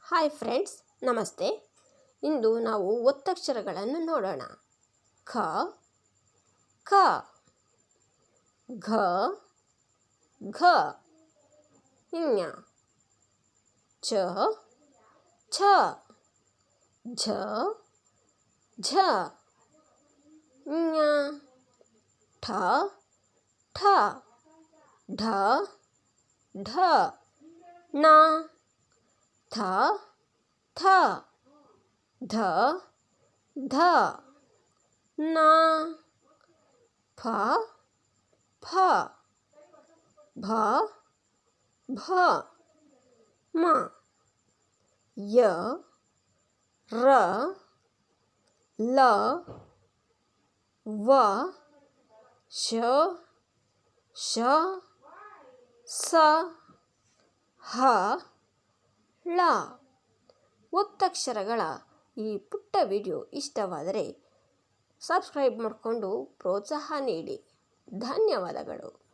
Hi friends, ನಮಸ್ತೆ. ಇಂದು ನಾವು ಒತ್ತಕ್ಷರಗಳನ್ನು ನೋಡೋಣ. ಖ, ಖ, ಘ, ಘ, ಞ, ಚ, ಛ, ಝ, ಝ, ಞ, ಠ, ಠ, ಢ, ಢ, ಣ, ಥ, ಥ, ಧ, ಧ, ನ, ಫ, ಫ, ಭ, ಭ, ಮ, ಯ, ರ, ಲ, ವ, ಶ, ಶ, ಸ, ಹ, ಳ. ಒತ್ತಕ್ಷರಗಳ ಈ ಪುಟ್ಟ ವಿಡಿಯೋ ಇಷ್ಟವಾದರೆ ಸಬ್ಸ್ಕ್ರೈಬ್ ಮಾಡಿಕೊಂಡು ಪ್ರೋತ್ಸಾಹ ನೀಡಿ. ಧನ್ಯವಾದಗಳು.